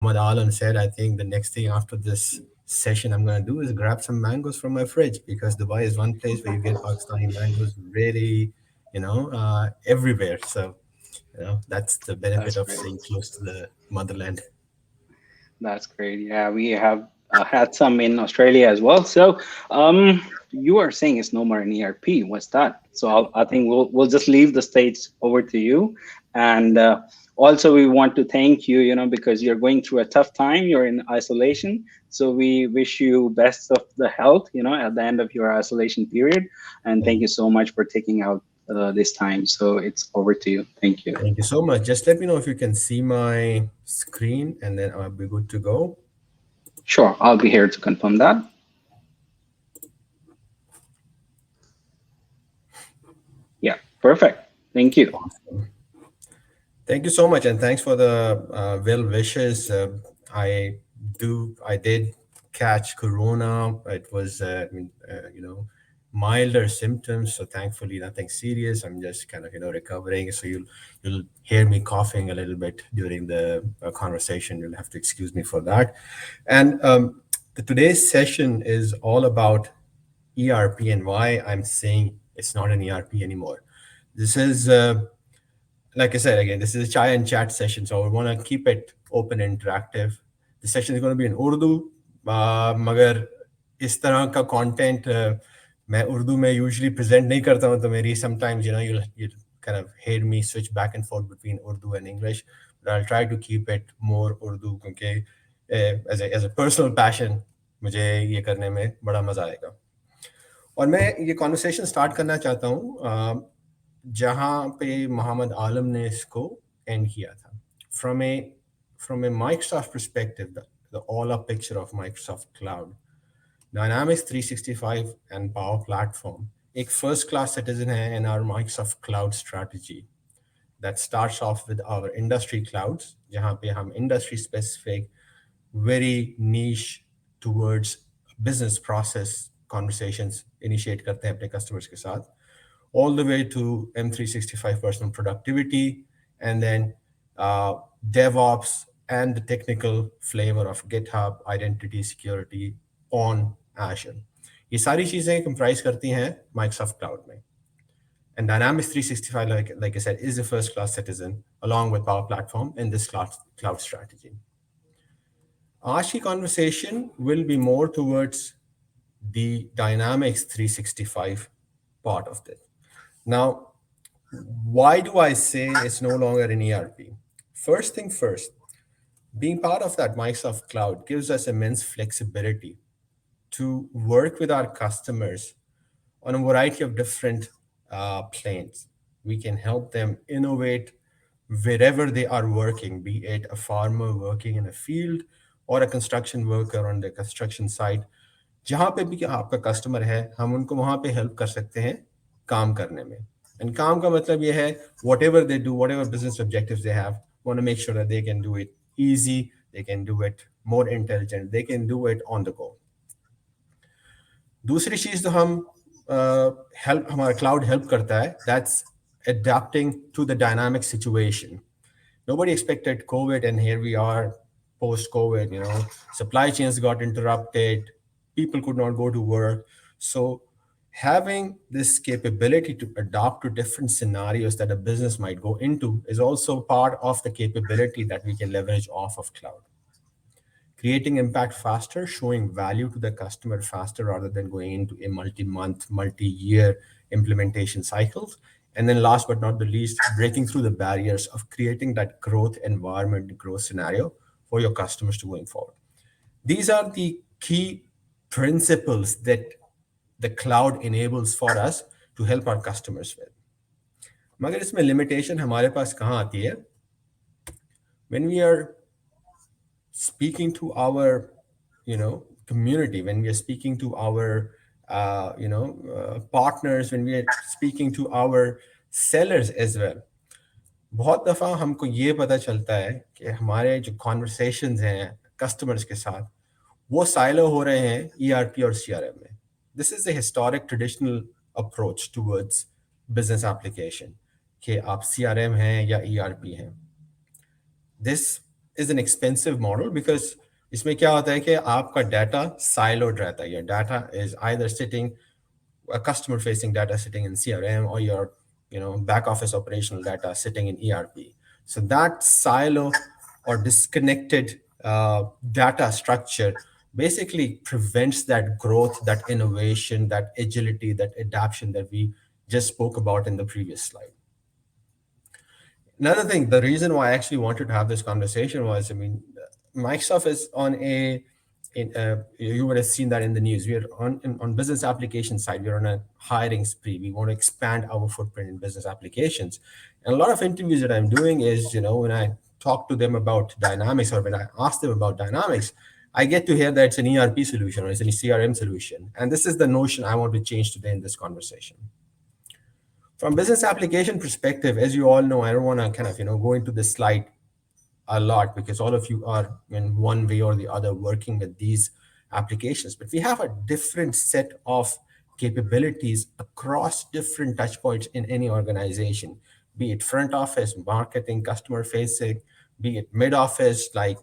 Muhammad Alam said, I think the next thing after this session I'm going to do is grab some mangoes from my fridge, because Dubai is one place where you get Pakistani mangoes really, everywhere. So, that's the benefit That's of great. staying close to the motherland. That's great. Yeah, we have had some in Australia as well. So, you are saying it's no more an ERP. What's that? So, I think we'll just leave the stage over to you. And also, we want to thank you, because you're going through a tough time. You're in isolation. So, we wish you best of the health, at the end of your isolation period. And thank you so much for taking out this time. So, it's over to you. Thank you. Thank you so much. Just let me know if you can see my screen, and then I'll be good to go. Sure, I'll be here to confirm that. Yeah, perfect. Thank you. Awesome. Thank you so much, and thanks for the well wishes. I did catch corona. It was, milder symptoms, so thankfully nothing serious. I'm just kind of, recovering. So you'll hear me coughing a little bit during the conversation. You'll have to excuse me for that. And today's session is all about ERP and why I'm saying it's not an ERP anymore. This is. Like I said, again, this is a chai and chat session, so I want to keep it open and interactive. The session is going to be in Urdu, मगर इस तरह का content मैं उर्दू में usually present नहीं करता हूँ, तो मेरी sometimes you kind of hear me switch back and forth between Urdu and English, but I'll try to keep it more Urdu क्योंकि as a personal passion मुझे ये करने में बड़ा मजा आएगा. और मैं ये कॉन्वर्सेशन स्टार्ट करना चाहता हूँ जहाँ पे मोहम्मद आलम ने इसको एंड किया था. From A from A Microsoft perspective, the all up picture of Microsoft Cloud, Dynamics 365 and Power Platform एक first class citizen है in our Microsoft Cloud strategy that starts off with our industry clouds, जहाँ पे हम industry specific, very niche towards business process conversations initiate करते हैं अपने customers के साथ, all the way to M365 personal productivity, and then uh, DevOps and the technical flavor of GitHub identity security on Azure. ये सारी चीजें comprise करती हैं Microsoft Cloud में. And Dynamics 365, like I said, is a first class citizen along with Power Platform in this cloud strategy. Our conversation will be more towards the Dynamics 365 part of it. Now, why do I say it's no longer an ERP? First thing first, being part of that Microsoft Cloud gives us immense flexibility to work with our customers on a variety of different planes. We can help them innovate wherever they are working, be it a farmer working in a field or a construction worker on the construction site. जहाँ पे भी आपका customer है, हम उनको वहाँ पे help कर सकते हैं काम करने में. एंड काम का मतलब ये है, whatever they do, whatever business objectives they have, want to make sure that they can do it easy, they can do it more intelligent, they can do it on the go. दूसरी चीज तो हम help हमारा cloud help करता है, that's adapting to the dynamic situation. Nobody expected COVID, and here we are post COVID. Supply chains got interrupted, people could not go to work. So having this capability to adapt to different scenarios that a business might go into is also part of the capability that we can leverage off of cloud. Creating impact faster, showing value to the customer faster rather than going into a multi-month, multi-year implementation cycles. And then last but not the least, breaking through the barriers of creating that growth environment, growth scenario for your customers to going forward. These are the key principles that the cloud enables for us to help our customers with. मगर इसमें limitation हमारे पास कहाँ आती है? When we are speaking to our community, when we are speaking to our partners, when we are speaking to our sellers as well, बहुत दफ़ा हमको ये पता चलता है कि हमारे जो कॉन्वर्सेशंस हैं कस्टमर्स के साथ, वो साइलो हो रहे हैं ईआरपी और सीआरएम में. This is a historic traditional approach towards business application कि आप सीआरएम हैं या ईआरपी हैं. This is an expensive model because इसमें क्या होता है कि आपका data siloed रहता है. Your data is either sitting a customer facing data sitting in CRM or your back office operational data sitting in ERP. So that silo or disconnected data structure basically prevents that growth, that innovation, that agility, that adaptation that we just spoke about in the previous slide. Another thing, the reason why I actually wanted to have this conversation was, I mean, Microsoft is on you would have seen that in the news. We are on business application side. We're on a hiring spree. We want to expand our footprint in business applications. And a lot of interviews that I'm doing is, when I talk to them about Dynamics or when I ask them about Dynamics, I get to hear that it's an ERP solution or it's a CRM solution. And this is the notion I want to change today in this conversation. From business application perspective, as you all know, I don't want to kind of go into this slide a lot because all of you are in one way or the other working with these applications. But we have a different set of capabilities across different touch points in any organization, be it front office, marketing, customer facing, be it mid office like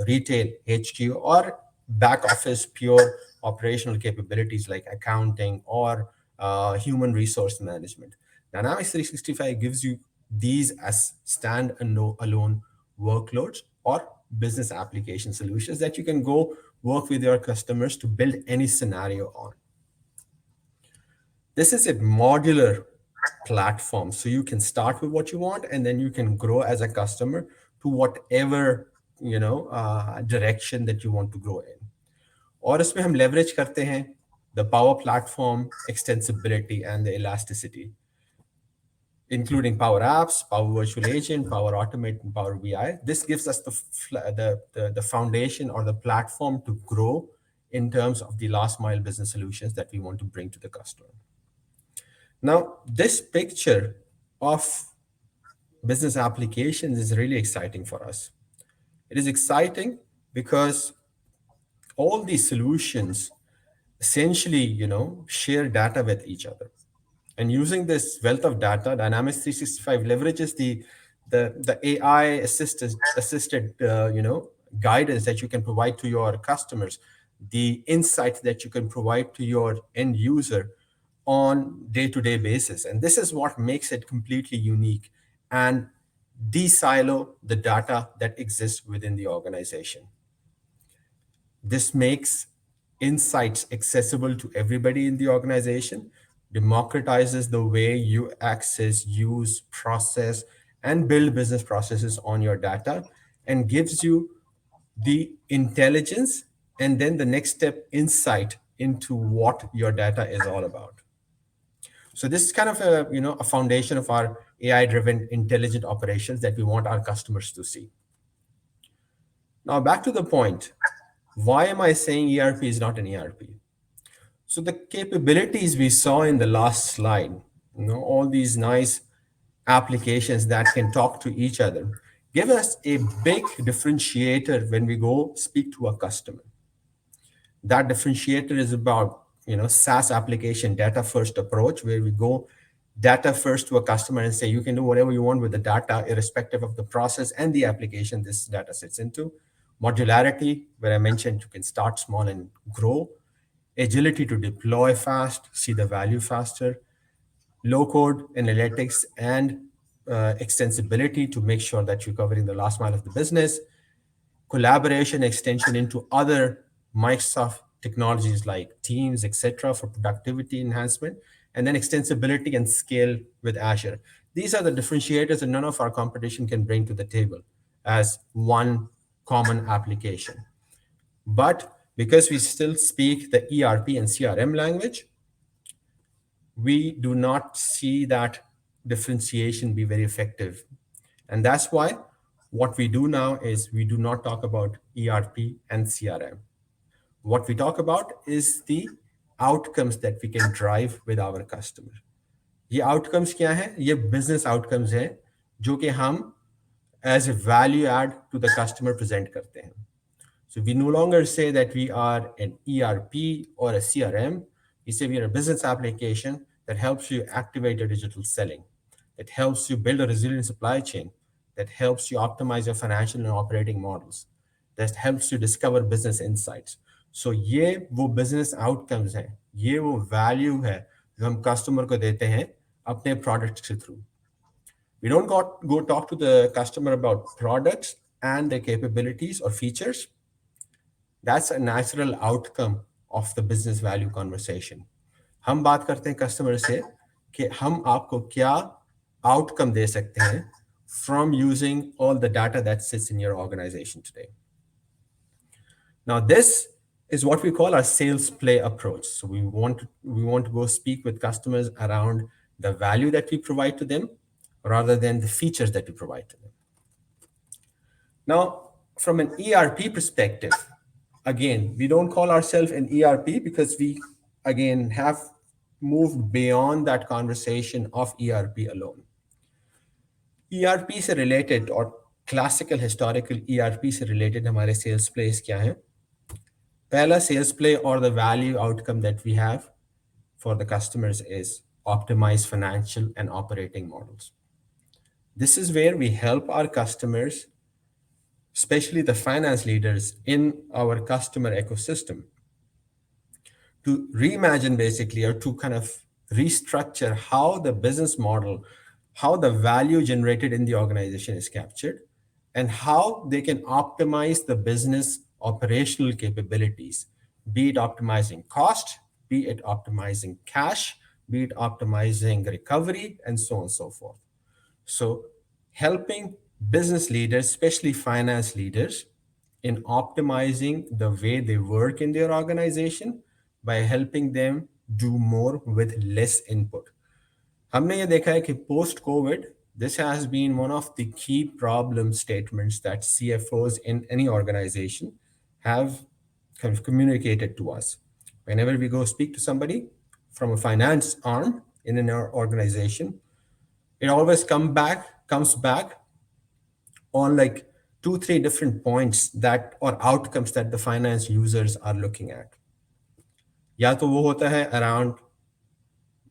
retail HQ, or back office pure operational capabilities like accounting or human resource management. Dynamics 365 gives you these as stand-alone workloads or business application solutions that you can go work with your customers to build any scenario on. This is a modular platform, so you can start with what you want and then you can grow as a customer to whatever direction that you want to grow in. और इसमें हम leverage करते हैं the power platform extensibility and the elasticity, including Power Apps, Power Virtual Agent, Power Automate, and Power BI. This gives us the foundation or the platform to grow in terms of the last mile business solutions that we want to bring to the customer. Now, this picture of business applications is really exciting for us. It is exciting because all these solutions essentially, share data with each other. And using this wealth of data, Dynamics 365 leverages the AI assisted guidance that you can provide to your customers, the insights that you can provide to your end user on day-to-day basis. And this is what makes it completely unique and de-silo the data that exists within the organization. This makes insights accessible to everybody in the organization, democratizes the way you access, use, process, and build business processes on your data, and gives you the intelligence and then the next step insight into what your data is all about. So this is kind of a foundation of our AI-driven intelligent operations that we want our customers to see. Now back to the point. Why am I saying ERP is not an ERP? So the capabilities we saw in the last slide, all these nice applications that can talk to each other, give us a big differentiator when we go speak to a customer. That differentiator is about, SaaS application data first approach, where we go data first to a customer and say, you can do whatever you want with the data, irrespective of the process and the application this data sits into. Modularity, where I mentioned you can start small and grow. Agility to deploy fast, see the value faster. Low code analytics and extensibility to make sure that you're covering the last mile of the business. Collaboration extension into other Microsoft technologies like Teams, etc., for productivity enhancement, and then extensibility and scale with Azure. These are the differentiators that none of our competition can bring to the table as one common application. But because we still speak the ERP and CRM language, we do not see that differentiation be very effective. And that's why what we do now is we do not talk about ERP and CRM. What we talk about is the outcomes that we can drive with our customer. ये outcomes क्या हैं? ये business outcomes हैं जो कि हम as a value add to the customer present करते हैं. So we no longer say that we are an ERP or a CRM. We say we are a business application that helps you activate your digital selling, that helps you build a resilient supply chain, that helps you optimize your financial and operating models, that helps you discover business insights. So ये वो business outcomes हैं, ये वो value है जो हम customer को देते हैं अपने products के through. We don't go talk to the customer about products and their capabilities or features. That's a natural outcome of the business value conversation. हम बात करते हैं कस्टमर से कि हम आपको क्या आउटकम दे सकते हैं from using all the data that sits in your organization today. Now, this is what we call our sales play approach. So we want to go speak with customers around the value that we provide to them rather than the features that we provide to them. Now, from an ERP perspective, again, we don't call ourselves an ERP because we, again, have moved beyond that conversation of ERP alone. ERP से related और classical historical ERP से related हमारे sales plays क्या हैं? पहला sales play or the value outcome that we have for the customers is optimize financial and operating models. This is where we help our customers, especially the finance leaders in our customer ecosystem, to reimagine basically or to kind of restructure how the business model, how the value generated in the organization is captured, and how they can optimize the business operational capabilities, be it optimizing cost, be it optimizing cash, be it optimizing recovery, and so on and so forth. So, helping business leaders, especially finance leaders, in optimizing the way they work in their organization by helping them do more with less input. हमने ये देखा है कि post COVID, this has been one of the key problem statements that CFOs in any organization have kind of communicated to us. Whenever we go speak to somebody from a finance arm in an organization, it always comes back on like 2-3 different points that or outcomes that the finance users are looking at. या तो वो होता है around,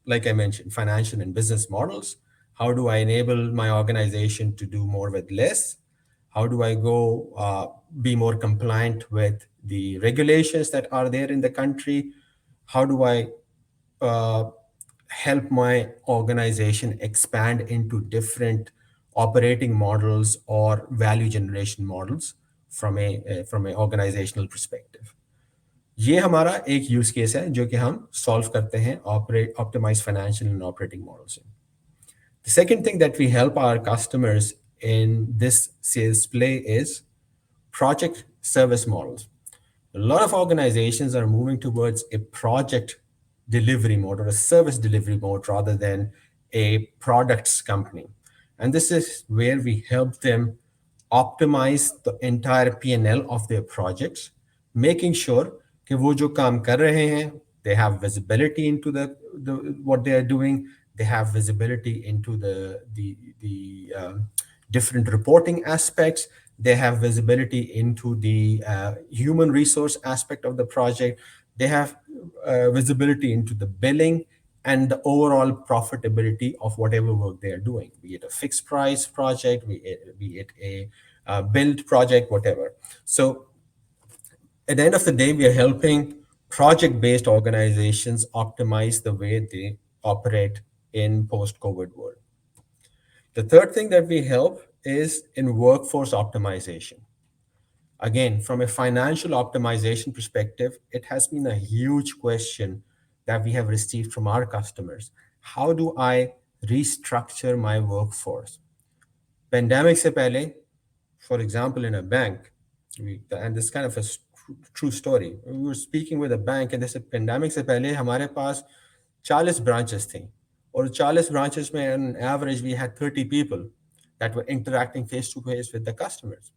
like I mentioned, financial and business models. How do I enable my organization to do more with less? How do I go be more compliant with the regulations that are there in the country? How do I help my organization expand into different operating models or value generation models from a organizational perspective? ये हमारा एक use case है जो कि हम solve करते हैं optimise financial and operating model से. The second thing that we help our customers in this sales play is project service models. A lot of organizations are moving towards a project delivery mode or a service delivery mode rather than a products company. And this is where we help them optimize the entire P&L of their projects, making sure कि वो जो काम कर रहे हैं, they have visibility into the what they are doing. They have visibility into the different reporting aspects. They have visibility into the human resource aspect of the project. They have visibility into the billing and the overall profitability of whatever work they are doing, be it a fixed price project, be it a build project, whatever. So at the end of the day, we are helping project-based organizations optimize the way they operate in post-COVID world. The third thing that we help is in workforce optimization. Again, from a financial optimization perspective, it has been a huge question that we have received from our customers. How do I restructure my workforce? Pandemic se pehle, for example, in a bank, and this is kind of a true story. We were speaking with a bank and they said, pandemic se pehle हमारे पास 40 branches थी. और 40 branches में on average we had 30 people that were interacting face to face with the customers.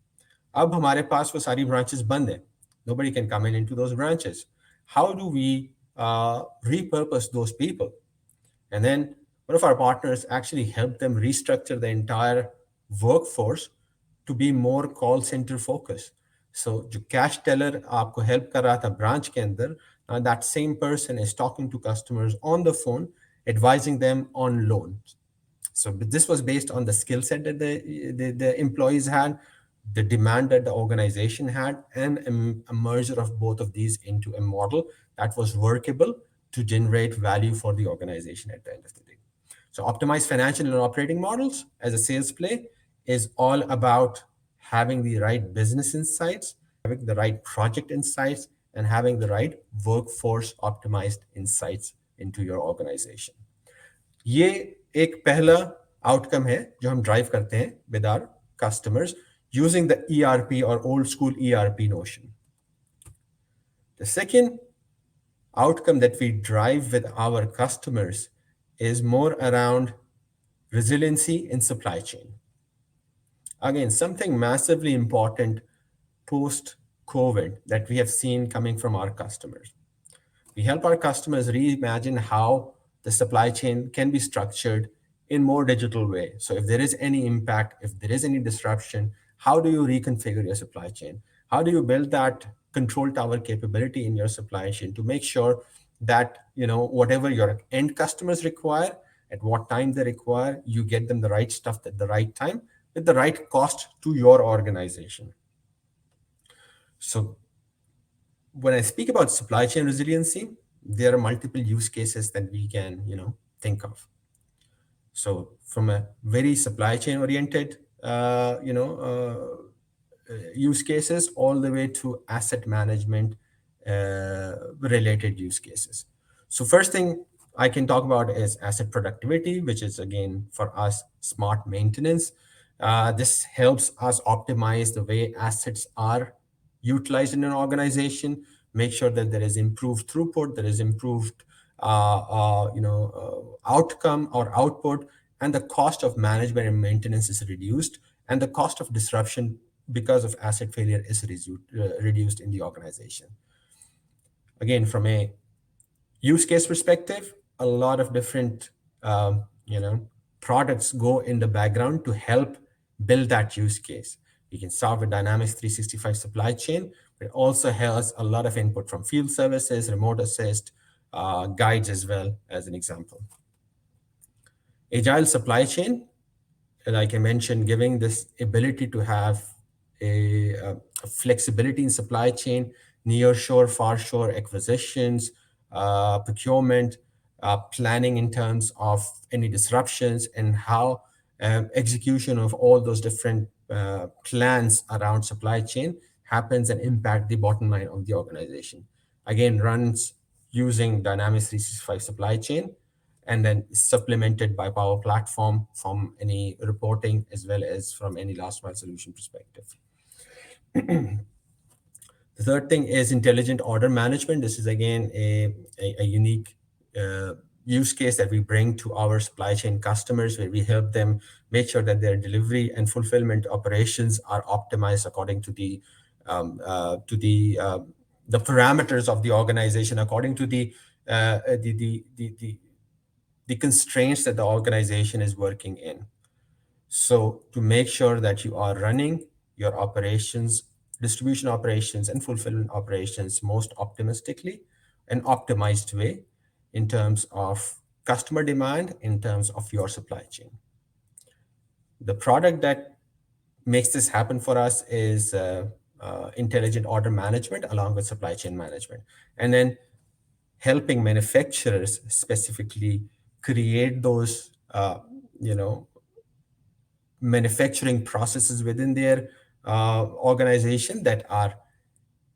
अब हमारे पास वो सारी branches बंद हैं. Nobody can come in into those branches. How do we repurpose those people? And then one of our partners actually helped them restructure the entire workforce to be more call center focused. So जो cash teller आपको help कर रहा था branch के अंदर, that same person is talking to customers on the phone, advising them on loans. So but this was based on the skill set that the employees had, the demand that the organization had, and a merger of both of these into a model that was workable to generate value for the organization at the end of the day. So optimized financial and operating models as a sales play is all about having the right business insights, having the right project insights, and having the right workforce optimized insights into your organization. ये एक पहला outcome है जो हम drive करते हैं with our customers using the ERP or old school ERP notion. The second outcome that we drive with our customers is more around resiliency in supply chain. Again, something massively important post COVID that we have seen coming from our customers. We help our customers reimagine how the supply chain can be structured in more digital way. So if there is any impact, if there is any disruption, how do you reconfigure your supply chain? How do you build that control tower capability in your supply chain to make sure that whatever your end customers require, at what time they require, you get them the right stuff at the right time with the right cost to your organization. So when I speak about supply chain resiliency, there are multiple use cases that we can, think of. So from a very supply chain oriented, use cases all the way to asset management related use cases. So first thing I can talk about is asset productivity, which is again for us smart maintenance. This helps us optimize the way assets are utilized in an organization, make sure that there is improved throughput, there is improved outcome or output, and the cost of management and maintenance is reduced, and the cost of disruption because of asset failure is reduced in the organization. Again, from a use case perspective, a lot of different products go in the background to help build that use case. We can start with Dynamics 365 supply chain, but it also has a lot of input from field services, remote assist, guides as well, as an example. Agile supply chain, like I mentioned, giving this ability to have a flexibility in supply chain, near shore, far shore acquisitions, procurement, planning in terms of any disruptions, and how execution of all those different plans around supply chain happens and impact the bottom line of the organization. Again, runs using Dynamics 365 supply chain, and then supplemented by Power Platform from any reporting as well as from any last mile solution perspective. The third thing is intelligent order management. This is again a unique use case that we bring to our supply chain customers, where we help them make sure that their delivery and fulfillment operations are optimized according to the parameters of the organization, according to the constraints that the organization is working in. So to make sure that you are running your operations, distribution operations, and fulfillment operations most optimistically and optimized way in terms of customer demand, in terms of your supply chain. The product that makes this happen for us is intelligent order management along with supply chain management. And then helping manufacturers specifically create those, manufacturing processes within their organization that are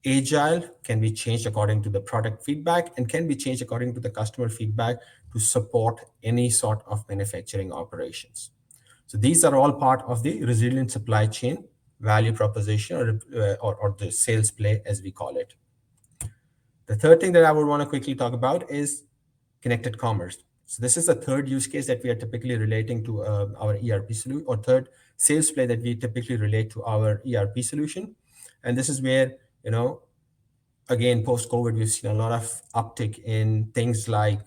agile, can be changed according to the product feedback, and can be changed according to the customer feedback to support any sort of manufacturing operations. So these are all part of the resilient supply chain value proposition, or the sales play, as we call it. The third thing that I would want to quickly talk about is connected commerce. So this is the third use case that we are typically relating to our ERP solution, or third sales play that we typically relate to our ERP solution. And this is where, again, post-COVID, we've seen a lot of uptick in things like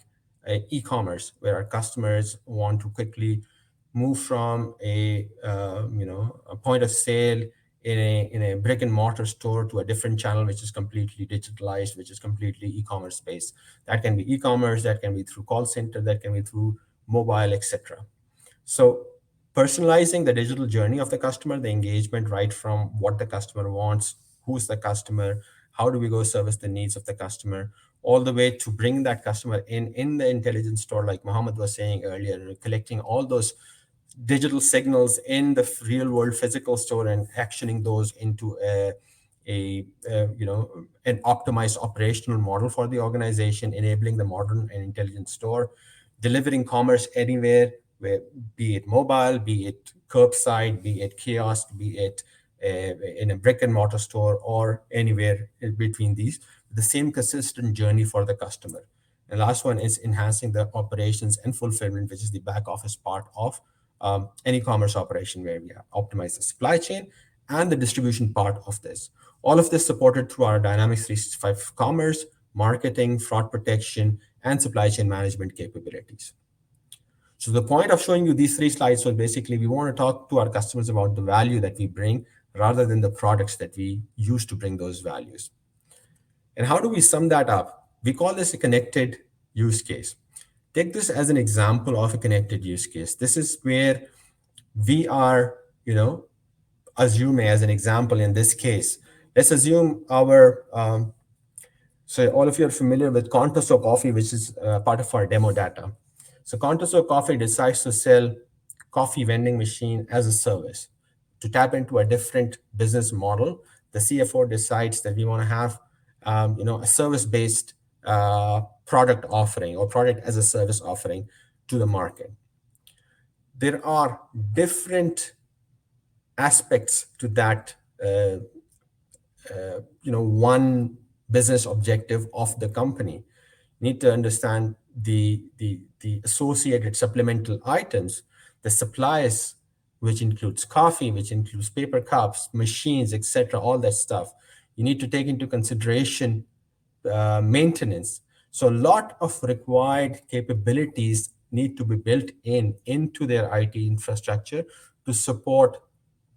e-commerce, where our customers want to quickly move from a point of sale in a brick and mortar store to a different channel, which is completely digitalized, which is completely e-commerce based. That can be e-commerce, that can be through call center, that can be through mobile, etc. So personalizing the digital journey of the customer, the engagement, right from what the customer wants, who's the customer, how do we go service the needs of the customer, all the way to bring that customer in the intelligence store, like Mohammed was saying earlier, collecting all those digital signals in the real world physical store and actioning those into an optimized operational model for the organization, enabling the modern and intelligent store, delivering commerce anywhere, where, be it mobile, be it curbside, be it kiosk, be it in a brick and mortar store, or anywhere in between these, the same consistent journey for the customer. And last one is enhancing the operations and fulfillment, which is the back office part of any commerce operation, where we optimize the supply chain and the distribution part of this. All of this supported through our Dynamics 365 commerce, marketing, fraud protection, and supply chain management capabilities. So the point of showing you these three slides was basically we want to talk to our customers about the value that we bring rather than the products that we use to bring those values. And how do we sum that up? We call this a connected use case. Take this as an example of a connected use case. This is where we are, assume as an example in this case. Let's assume so all of you are familiar with Contoso Coffee, which is part of our demo data. So Contoso Coffee decides to sell coffee vending machine as a service. To tap into a different business model, the CFO decides that we want to have, a service-based product offering or product as a service offering to the market. There are different aspects to that one business objective of the company. You need to understand the associated supplemental items, the supplies, which includes coffee, which includes paper cups, machines, etc., all that stuff. You need to take into consideration maintenance. So a lot of required capabilities need to be built into their IT infrastructure to support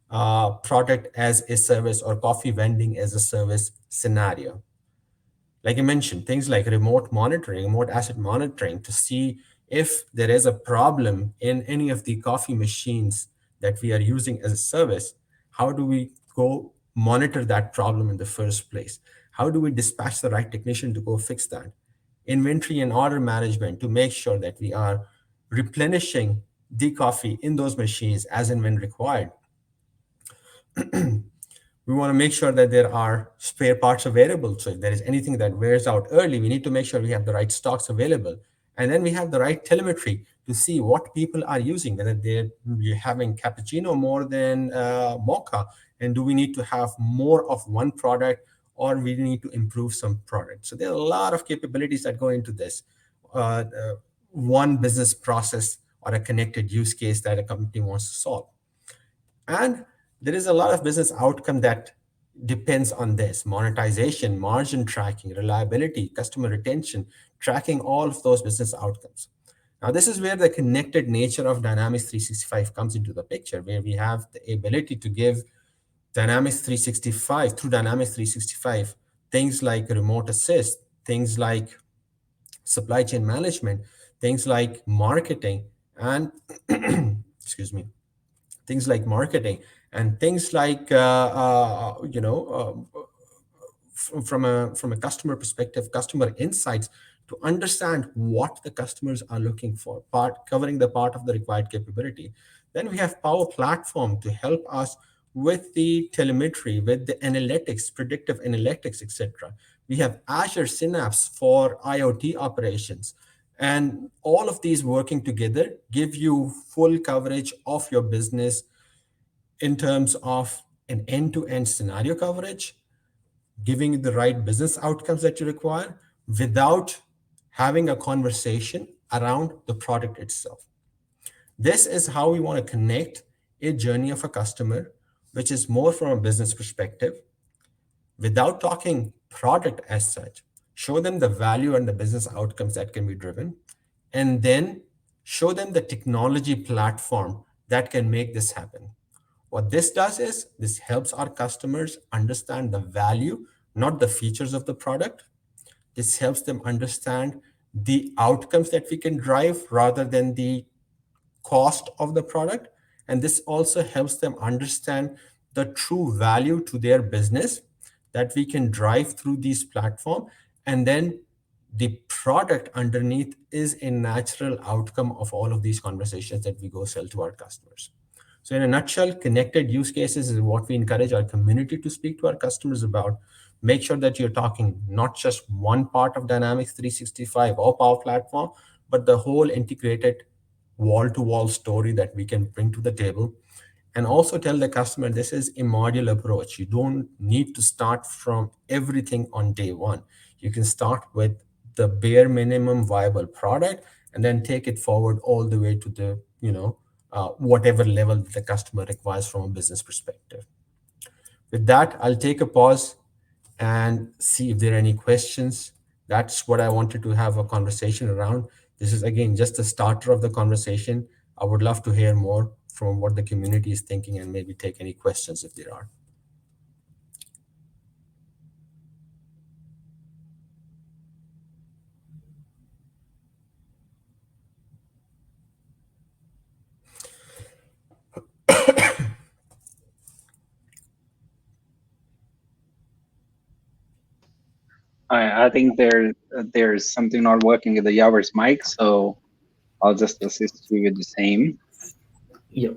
product as a service or coffee vending as a service scenario. Like I mentioned, things like remote monitoring, remote asset monitoring to see if there is a problem in any of the coffee machines that we are using as a service. How do we go monitor that problem in the first place? How do we dispatch the right technician to go fix that? Inventory and order management to make sure that we are replenishing the coffee in those machines as and when required. We want to make sure that there are spare parts available. So if there is anything that wears out early, we need to make sure we have the right stocks available. And then we have the right telemetry to see what people are using, whether they're having cappuccino more than mocha, and do we need to have more of one product, or we need to improve some product. So there are a lot of capabilities that go into this. One business process or a connected use case that a company wants to solve. And there is a lot of business outcome that depends on this: monetization, margin tracking, reliability, customer retention, tracking all of those business outcomes. Now, this is where the connected nature of Dynamics 365 comes into the picture, where we have the ability to give Dynamics 365 through Dynamics 365 things like remote assist, things like supply chain management, things like marketing, and excuse me, things like marketing and things like from a customer perspective, customer insights, to understand what the customers are looking for, part covering the part of the required capability. Then we have Power Platform to help us with the telemetry, with the analytics, predictive analytics, etc. We have Azure Synapse for IoT operations. And all of these working together give you full coverage of your business in terms of an end-to-end scenario coverage, giving you the right business outcomes that you require without having a conversation around the product itself. This is how we want to connect a journey of a customer, which is more from a business perspective, without talking product as such. Show them the value and the business outcomes that can be driven, and then show them the technology platform that can make this happen. What this does is this helps our customers understand the value, not the features of the product. This helps them understand the outcomes that we can drive rather than the cost of the product, and this also helps them understand the true value to their business that we can drive through these platform. And then the product underneath is a natural outcome of all of these conversations that we go sell to our customers. So in a nutshell, connected use cases is what we encourage our community to speak to our customers about. Make sure that you're talking not just one part of Dynamics 365 or Power Platform, but the whole integrated wall-to-wall story that we can bring to the table. And also tell the customer this is a modular approach. You don't need to start from everything on day one. You can start with the bare minimum viable product and then take it forward all the way to the, whatever level the customer requires from a business perspective. With that, I'll take a pause and see if there are any questions. That's what I wanted to have a conversation around. This is, again, just the starter of the conversation. I would love to hear more from what the community is thinking and maybe take any questions if there are. I think there's something not working with the Yaver's mic, so I'll just assist you with the same. Yeah.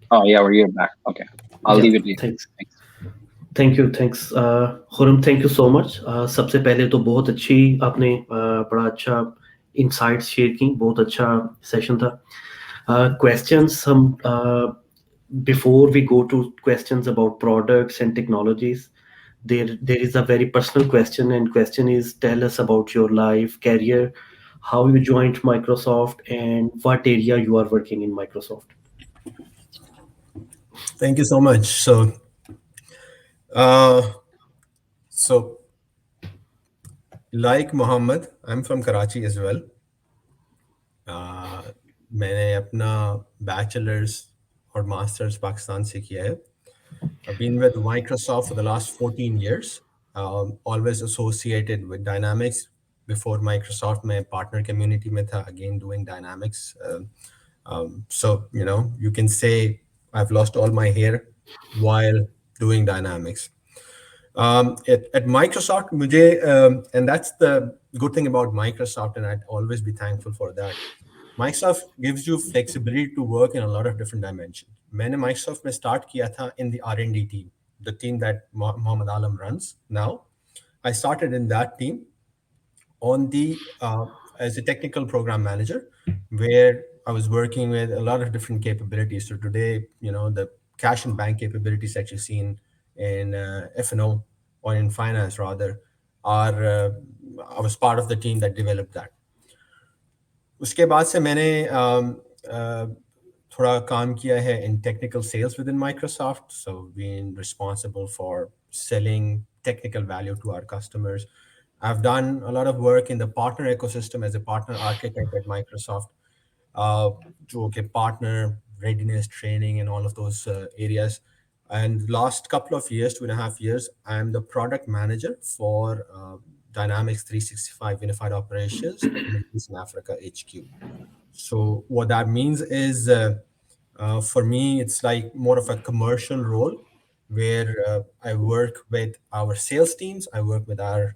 Oh, yeah, you're back. Okay, I'll leave it to you. Thanks. Thanks. Khurram, thank you so much. सबसे पहले तो बहुत अच्छी आपने बड़ा अच्छा insights share की, बहुत अच्छा सेशन था. Questions हम before we go to questions about products and technologies, there is a very personal question, and question is, tell us about your life, career, how you joined Microsoft, and what area you are working in Microsoft. Thank you so much. So like Mohammed, I'm from Karachi as well. मैंने अपना bachelor's और master's Pakistan से किया है. I've been with Microsoft for the last 14 years, always associated with Dynamics. Before Microsoft, my partner community में था, again doing Dynamics. So, you can say I've lost all my hair while doing Dynamics. At Microsoft, and that's the good thing about Microsoft, and I'd always be thankful for that. Microsoft gives you flexibility to work in a lot of different dimensions. मैंने Microsoft में start किया था in the R&D team, the team that Mohammed Alam runs now. I started in that team on the as a technical program manager, where I was working with a lot of different capabilities. So today, the cash and bank capabilities that you've seen in F&O or in finance rather, are I was part of the team that developed that. उसके बाद से मैंने थोड़ा काम किया है in technical sales within Microsoft. So being responsible for selling technical value to our customers. I've done a lot of work in the partner ecosystem as a partner architect at Microsoft, जो कि partner readiness training and all of those areas. And last couple of years, 2.5 years, I'm the product manager for Dynamics 365 Unified Operations, Middle East and Africa HQ. So what that means is, for me, it's like more of a commercial role where I work with our sales teams, I work with our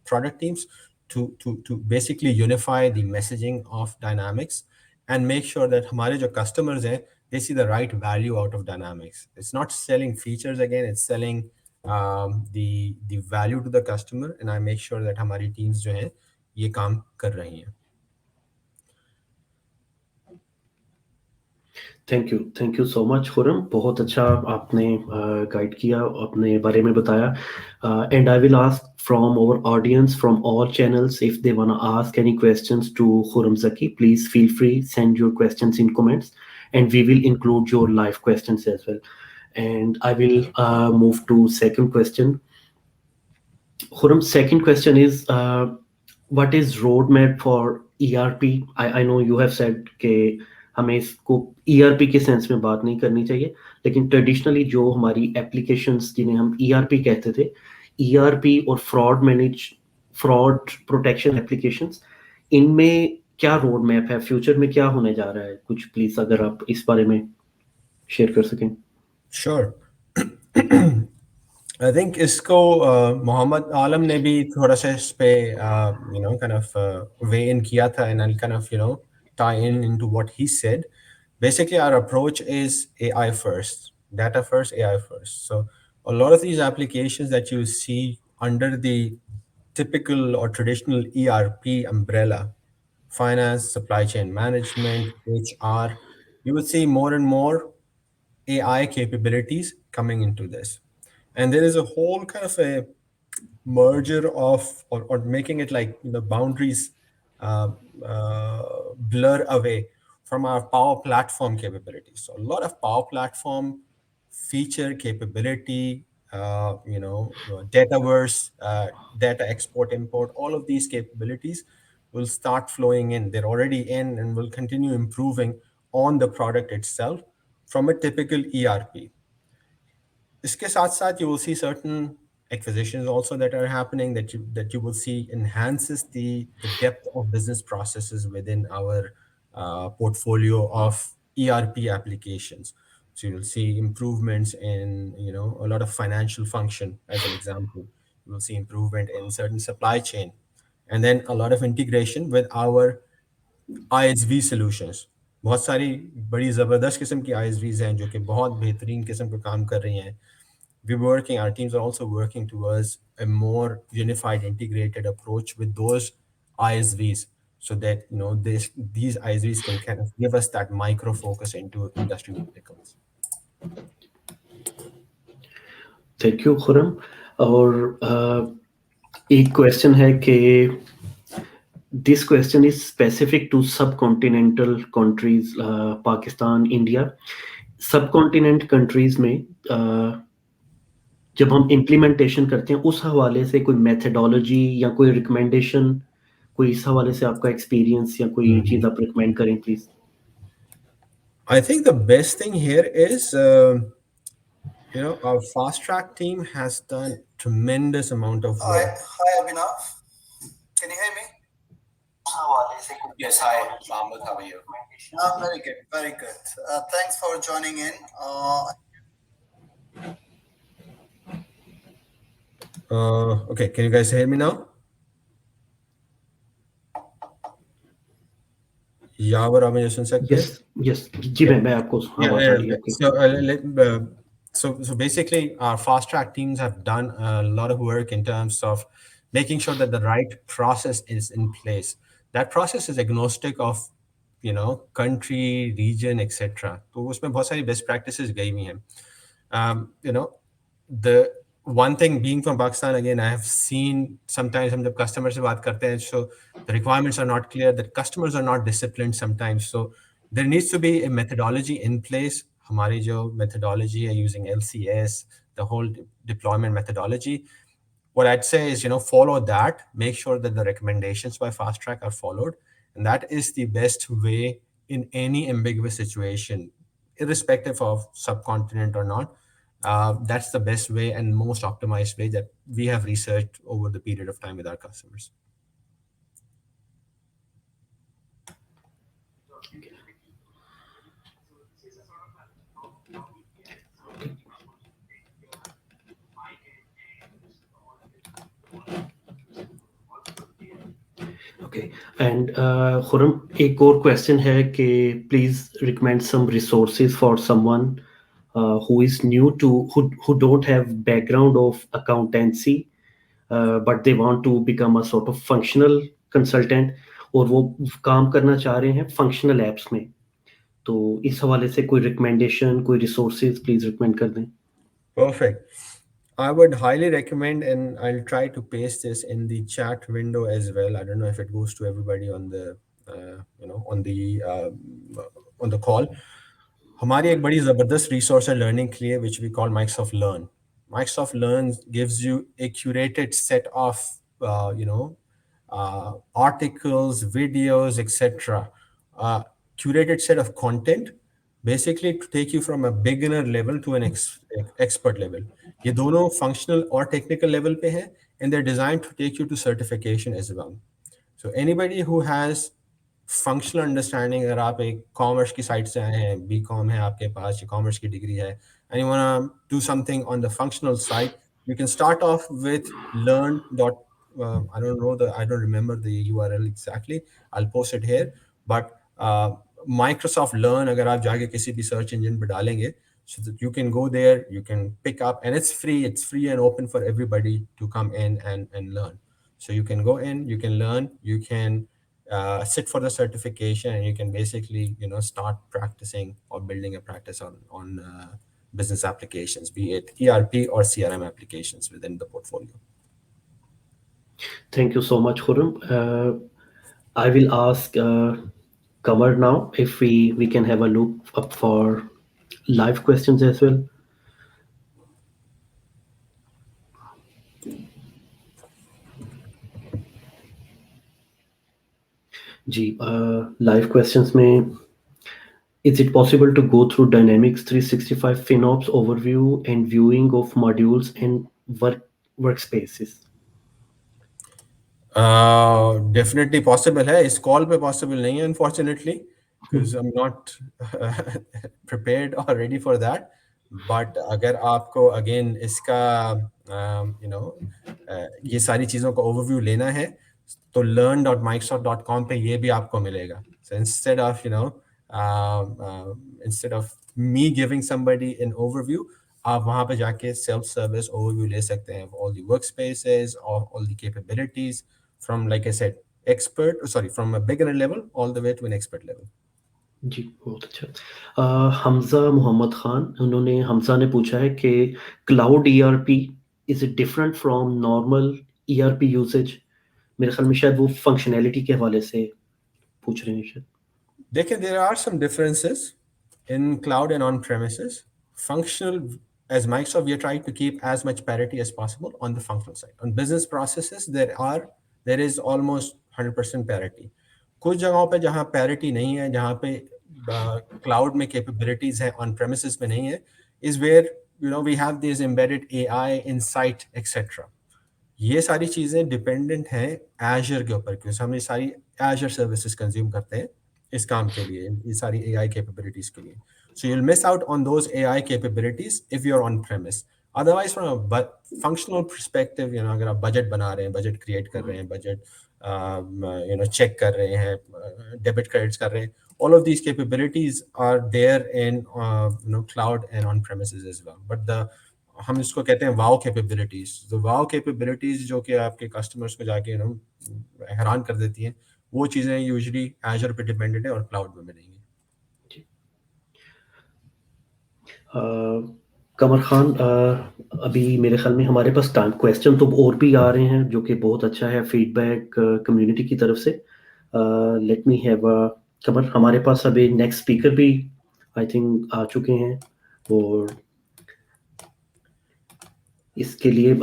product teams to basically unify the messaging of Dynamics and make sure that हमारे जो customers हैं, they see the right value out of Dynamics. It's not selling features again, it's selling the value to the customer, and I make sure that हमारी teams जो हैं ये काम कर रही हैं. Thank you so much Khurram, बहुत अच्छा आपने गाइड किया, अपने बारे में बताया. And I will ask from our audience from all channels, if they want to ask any questions to Khurram Zaki, please feel free, send your questions in comments and we will include your live questions as well. And I will move to second question. Khurram, second question is, what is roadmap for ERP? I know you have said कि हमें इसको ERP के sense में बात नहीं करनी चाहिए, लेकिन ट्रेडिशनली जो हमारी एप्लीकेशंस जिन्हें हम ERP कहते थे, ERP और फ्रॉड प्रोटेक्शन एप्लीकेशंस, इनमें क्या रोड मैप है, फ्यूचर में क्या होने जा रहा है, कुछ प्लीज अगर आप इस बारे में शेयर कर सकें. Sure. I think इसको मोहम्मद आलम ने भी थोड़ा सा इस पे kind of weigh in किया था, and I'll kind of tie in into what he said. Basically, our approach is AI first, data first, AI first. So a lot of these applications that you see under the typical or traditional ERP umbrella, finance, supply chain management, HR, you would see more and more AI capabilities coming into this. And there is a whole kind of a merger of, or making it like the boundaries uh, blur away from our Power Platform capabilities. So a lot of Power Platform feature capability, Dataverse, data export, import, all of these capabilities will start flowing in. They're already in and will continue improving on the product itself from a typical ERP. इसके साथ साथ you will see certain acquisitions also that are happening that you will see enhances the depth of business processes within our portfolio of ERP applications. So you'll see improvements in a lot of financial function as an example. You will see improvement in certain supply chain, and then a lot of integration with our ISV solutions. बहुत सारी बड़ी ज़बरदस्त किस्म की ISVs हैं जो कि बहुत बेहतरीन किस्म का काम कर रही हैं. Our teams are also working towards a more unified, integrated approach with those ISVs, so that these ISVs can kind of give us that micro focus into industry verticals. Thank you Khurram. और एक question है कि this question is specific to subcontinental countries, Pakistan, India. Subcontinent countries में जब हम implementation करते हैं उस हवाले से कोई मेथडोलॉजी या कोई रिकमेंडेशन, कोई इस हवाले से आपका एक्सपीरियंस या कोई चीज़ आप रिकमेंड करें please. I think the best thing here is, our fast track team has done tremendous amount of work. Hi, Abhinav. Can you hear me? Yes, hi, Mahmoud. How are you? Very good, very good. Thanks for joining in. Okay, can you guys hear me now? यावर आप मुझे सुन सकते हैं? Yes, जी मैं आपको आवाज आ रही है. So basically, our fast track teams have done a lot of work in terms of making sure that the right process is in place. That process is agnostic of country, region, etc. तो उसमें बहुत सारी best practices गई हुई हैं. The one thing, being from Pakistan, again, I have seen sometimes हम जब customer से बात करते हैं, so the requirements are not clear, the customers are not disciplined sometimes. So there needs to be a methodology in place. हमारी जो methodology है using LCS, the whole deployment methodology, what I'd say is, follow that, make sure that the recommendations by Fast Track are followed. And that is the best way in any ambiguous situation, irrespective of subcontinent or not. That's the best way and most optimized way that we have researched over the period of time with our customers. Okay, and Khurram, एक और question है कि please recommend some resources for someone who is new to, who don't have background of accountancy, but they want to become a sort of functional consultant, और वो काम करना चाह रहे हैं functional apps में. तो इस हवाले से कोई recommendation, कोई resources please recommend कर दें. Perfect. I would highly recommend, and I'll try to paste this in the chat window as well. I don't know if it goes to everybody on the on the call. हमारी एक बड़ी ज़बरदस्त resource है learning के लिए, which we call Microsoft Learn. Microsoft Learn gives you a curated set of articles, videos, etc. Curated set of content, basically to take you from a beginner level to an expert level. ये दोनों functional और technical level पे हैं, and they're designed to take you to certification as well. So anybody who has functional understanding, अगर आप एक commerce की side से आए हैं, बीकॉम है आपके पास या कॉमर्स की डिग्री है, and you want to do something on the functional side, you can start off with learn dot I don't remember the URL exactly. I'll post it here. But Microsoft Learn, अगर आप जाके किसी भी search engine पे डालेंगे, so that you can go there, you can pick up, and it's free and open for everybody to come in and learn. So you can go in, you can learn, you can sit for the certification, and you can basically start practicing or building a practice on business applications, be it ERP or CRM applications within the portfolio. Thank you so much, Khurram. I will ask Kamar now if we can have a look up for live questions as well. Ji, live questions में is it possible to go through Dynamics 365 FinOps overview and viewing of modules and workspaces? Definitely possible है, इस call पे possible नहीं है unfortunately, because I'm not prepared or ready for that. But अगर आपको again इसका ये सारी चीज़ों का overview लेना है, तो learn.microsoft.com पे ये भी आपको मिलेगा. So instead of me giving somebody an overview, आप वहाँ पे जाके self service overview ले सकते हैं of all the workspaces, of all the capabilities, from, like I said, from a beginner level all the way to an expert level. जी, बहुत अच्छा। हमजा मोहम्मद खान, हमजा ने पूछा है कि cloud ERP is it different from normal ERP usage? मेरे ख्याल में शायद वो फंक्शनैलिटी के हवाले से पूछ रहे हैं शायद। देखिए, there are some differences in cloud and on premises. Functional, as Microsoft, we are trying to keep as much parity as possible on the functional side. On business processes, there is almost 100% parity. कुछ जगहों पे जहाँ parity नहीं है, जहाँ पे cloud में capabilities है, on premises में नहीं है, is where we have these embedded AI, insight, etc. ये सारी चीजें डिपेंडेंट हैं Azure के ऊपर, क्योंकि हम ये सारी Azure सर्विसेज कंज्यूम करते हैं इस काम के लिए, ये सारी AI कैपेबिलिटीज के लिए. So you'll miss out on those AI capabilities if you're on premise. Otherwise, from a functional perspective, अगर आप बजट बना रहे हैं, बजट क्रिएट कर रहे हैं, बजट चेक कर रहे हैं, डेबिट क्रेडिट्स कर रहे हैं, all of these capabilities are there in cloud and on premises as well. But हम इसको कहते हैं वाव कैपेबिलिटीज. तो वाव कैपेबिलिटीज जो कि आपके कस्टमर्स को जाके हैरान कर देती हैं, वो चीजें यूजुअली एजर पे डिपेंडेंट है और क्लाउड में मिलेंगी. कमर खान, अभी मेरे ख्याल में हमारे पास टाइम क्वेश्चन तो और भी आ रहे हैं, जो कि बहुत अच्छा है फीडबैक कम्युनिटी की तरफ से. लेट मी हैव कमर, हमारे पास अभी नेक्स्ट स्पीकर भी आई थिंक आ चुके हैं, और इसके लिए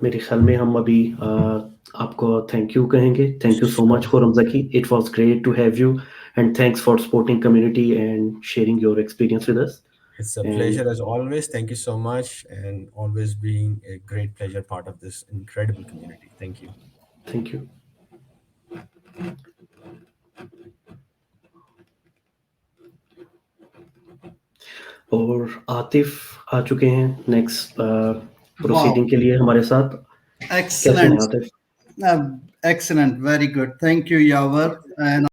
मेरे ख्याल में हम अभी आपको थैंक यू कहेंगे. Thank you so much Khurram Zaki, it was great to have you, and thanks for supporting community and sharing your experience with us. It's a pleasure as always. Thank you so much, and always being a great pleasure part of this incredible community. Thank you. Thank you. और आतिफ आ चुके हैं next proceeding के लिए हमारे साथ. Excellent. कैसे हैं Atif? Excellent. Very good. Thank you, Yavar. And